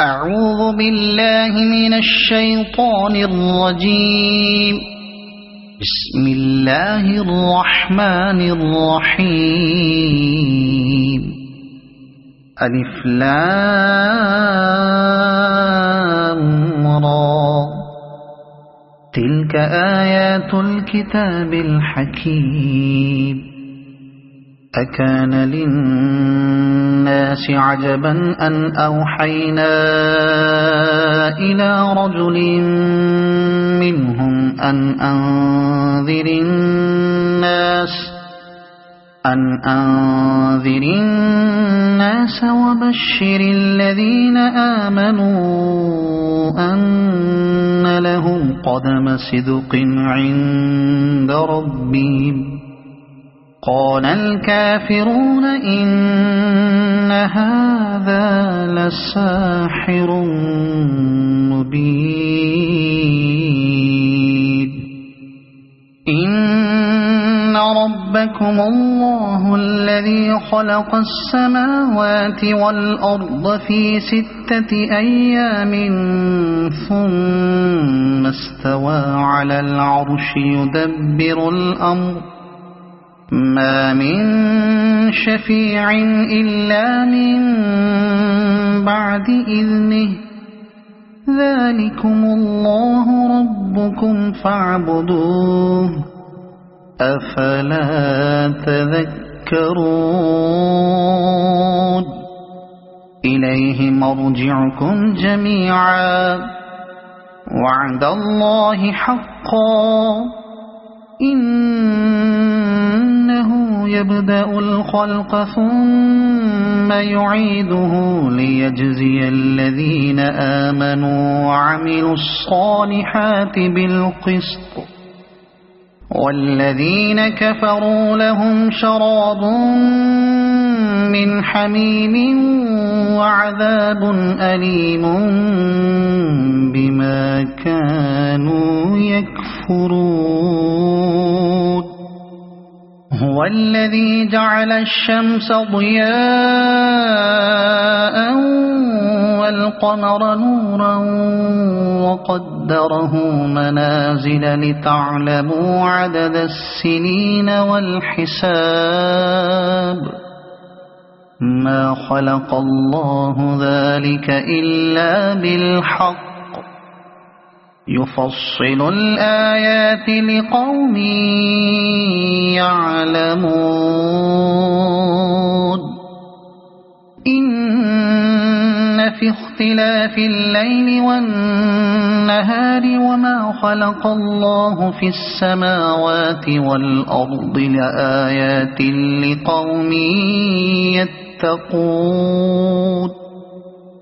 أعوذ بالله من الشيطان الرجيم. بسم الله الرحمن الرحيم. ألف لام را. تلك آيات الكتاب الحكيم. أكان للناس عجبا أن أوحينا إلى رجل منهم أن أنذر الناس وبشر الذين آمنوا أن لهم قدم صدق عند ربهم. قال الكافرون إن هذا لساحر مبين. إن ربكم الله الذي خلق السماوات والأرض في 6 أيام ثم استوى على العرش يدبر الأمر ما من شفيع إلا من بعد إذنه. ذلكم الله ربكم فاعبدوه أفلا تذكرون. إليه مرجعكم جميعا وعد الله حقا. إنه يبدأ الخلق ثم يعيده ليجزي الذين آمنوا وعملوا الصالحات بالقسط والذين كفروا لهم شراب من حميم وعذاب أليم بما كانوا يكفرون. هو الذي جعل الشمس ضياء والقمر نورا وقدره منازل لتعلموا عدد السنين والحساب. ما خلق الله ذلك إلا بالحق. يفصل الآيات لقوم يعلمون. إن في اختلاف الليل والنهار وما خلق الله في السماوات والأرض لآيات لقوم يتقون.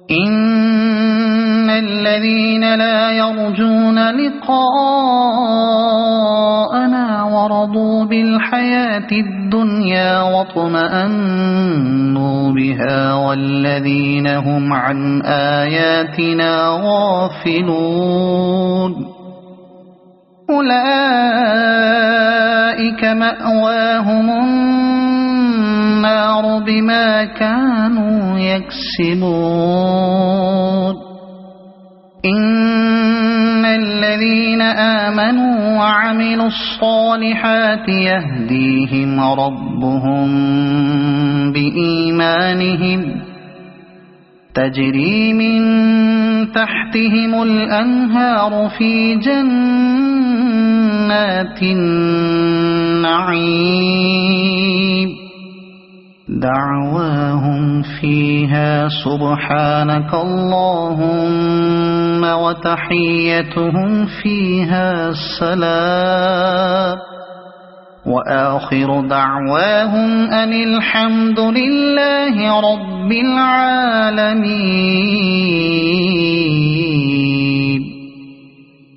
إن الذين لا يرجون لقاءنا ورضوا بالحياة الدنيا واطمأنوا بها والذين هم عن آياتنا غافلون أولئك مأواهم النار بما كانوا يكسبون. إن الذين آمنوا وعملوا الصالحات يهديهم ربهم بإيمانهم تجري من تحتهم الأنهار في جنات النعيم. دعواهم فيها سبحانك اللهم وتحيتهم فيها سلام وآخر دعواهم أن الحمد لله رب العالمين.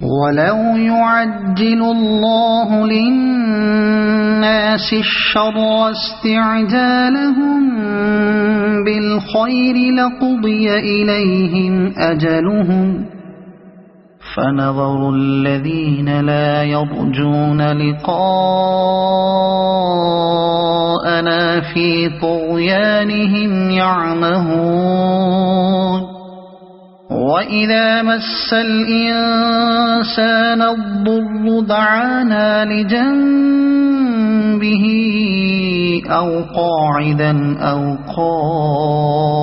ولو يعجل الله للناس الشر استعجالهم بالخير لقضي إليهم أجلهم فنظر الذين لا يرجون لقاءنا في طغيانهم يعمهون وإذا مس الإنسان الضر دعانا لجنبه أو قاعدا أو قائما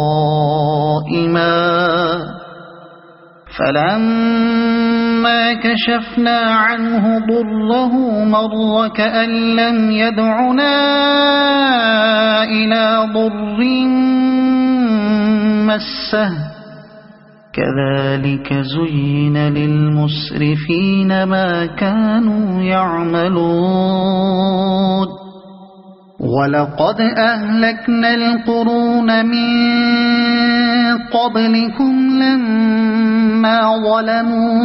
فلما كشفنا عنه ضره مر كأن لم يدعنا إلى ضر مسه كذلك زين للمسرفين ما كانوا يعملون ولقد أهلكنا القرون من قبلكم لما ظلموا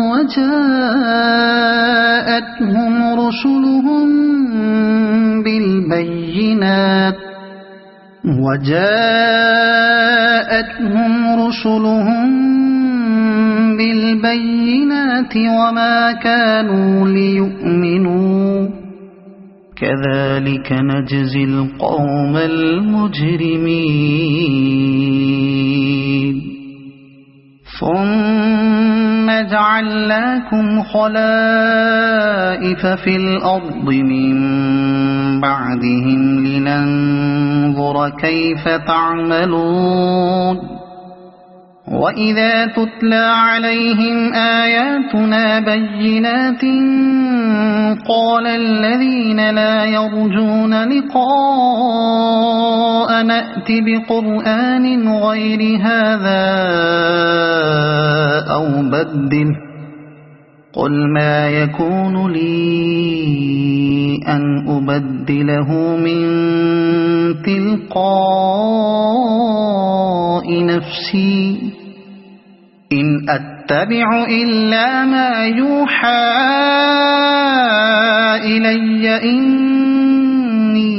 وجاءتهم رسلهم بالبينات وما كانوا ليؤمنوا كذلك نجزي القوم المجرمين ثم جعلناكم خلائف في الأرض من بعدهم لننظر كيف تعملون وإذا تتلى عليهم آياتنا بينات قال الذين لا يرجون لقاء نأت بقرآن غير هذا أو بدل قل ما يكون لي أن أبدله من تلقاء نفسي إن أتبع إلا ما يوحى إلي إني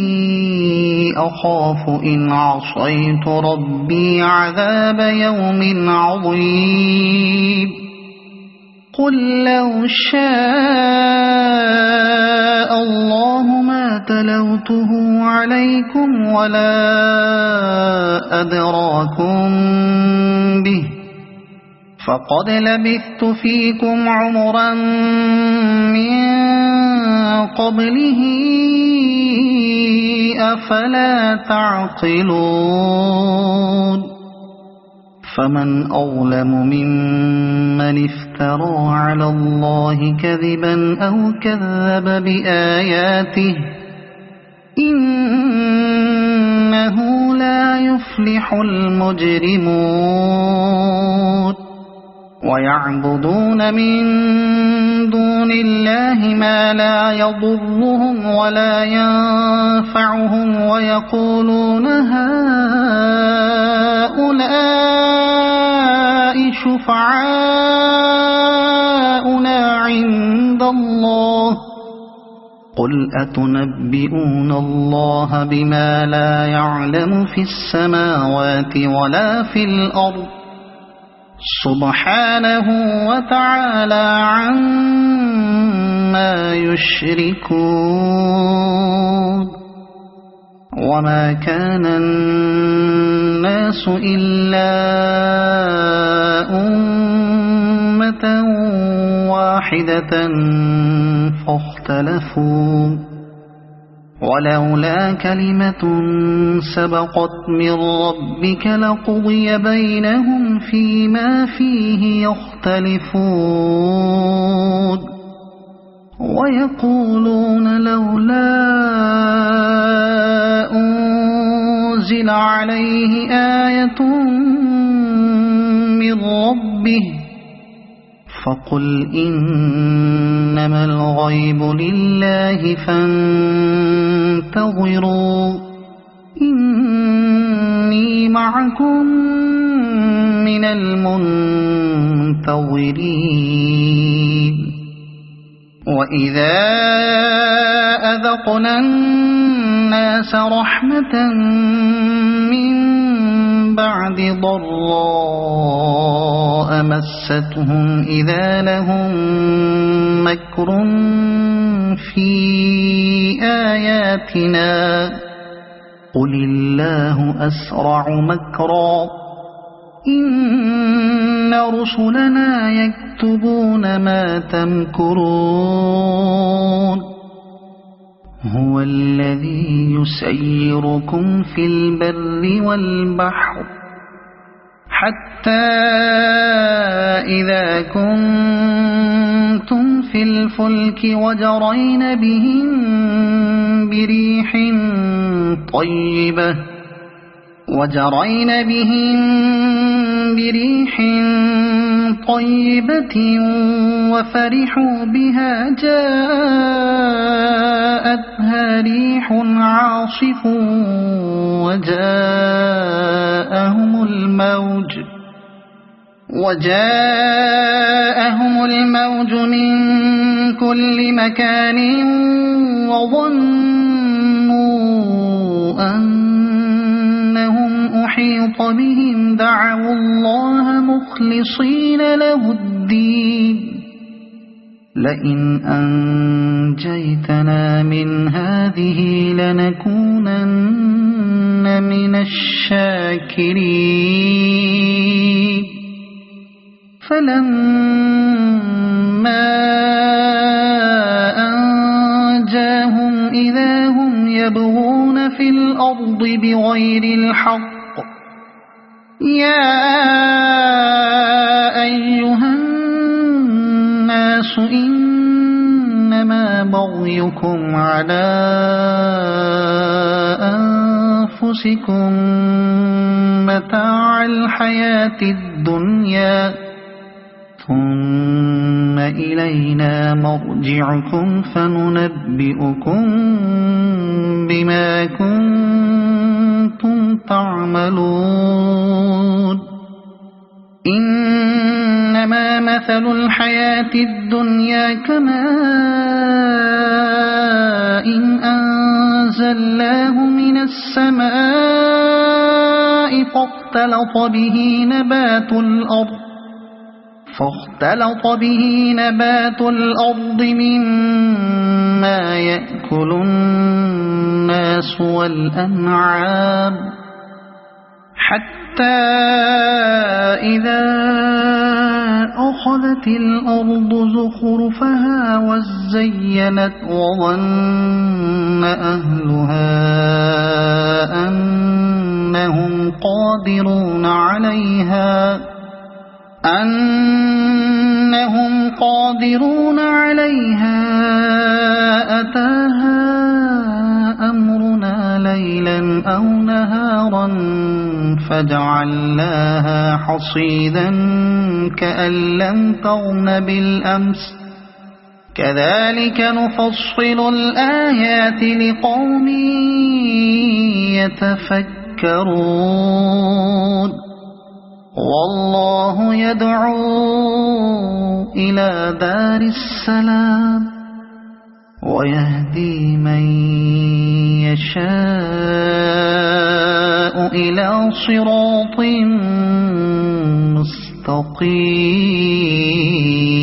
أخاف إن عصيت ربي عذاب يوم عظيم قل لو شاء الله ما تلوته عليكم ولا أدراكم به فقد لبثت فيكم عمرا من قبله أفلا تعقلون فمن أظلم ممن افترى على الله كذبا أو كذب بآياته إنه لا يفلح المجرمون ويعبدون من دون الله ما لا يضرهم ولا ينفعهم ويقولون هؤلاء شفعاؤنا عند الله قل أتنبئون الله بما لا يعلم في السماوات ولا في الأرض سبحانه وتعالى عما يشركون وما كان الناس إلا أمة واحدة فاختلفوا ولولا كلمة سبقت من ربك لقضي بينهم فيما فيه يختلفون ويقولون لولا أنزل عليه آية من ربه فقل إنما الغيب لله فانتظروا إني معكم من المنتظرين وإذا أذقنا الناس رحمة من بعد ضراء مستهم إذا لهم مكر في آياتنا قل الله أسرع مكرا إن رسلنا يكتبون ما تمكرون هو الذي يسيركم في البر والبحر حتى إذا كنتم في الفلك وجرين بهم بريح طيبة وفرحوا بها جاءتها ريح عاصف وجاءهم الموج من كل مكان وظنوا أنهم أحيط بهم دعوا الله مخلصين له الدين لئن أنجيتنا من هذه لنكونن من الشاكرين فلما أنجاهم إذا هم يبغون في الأرض بغير الحق يا أيها الناس إنما بغيكم على أنفسكم متاع الحياة الدنيا ثم إلينا مرجعكم فننبئكم بما كنتم تعملون إنما مثل الحياة الدنيا كماء أنزلناه من السماء فاختلط به نبات الأرض مما يأكل الناس والأنعام حتى إذا أخذت الأرض زخرفها وزينت وظن أهلها أنهم قادرون عليها أتاها أمرنا ليلا أو نهارا فجعلناها حصيدا كأن لم تغن بالأمس كذلك نفصل الآيات لقوم يتفكرون والله يدعو إلى دار السلام ويهدي من يشاء إلى صراط مستقيم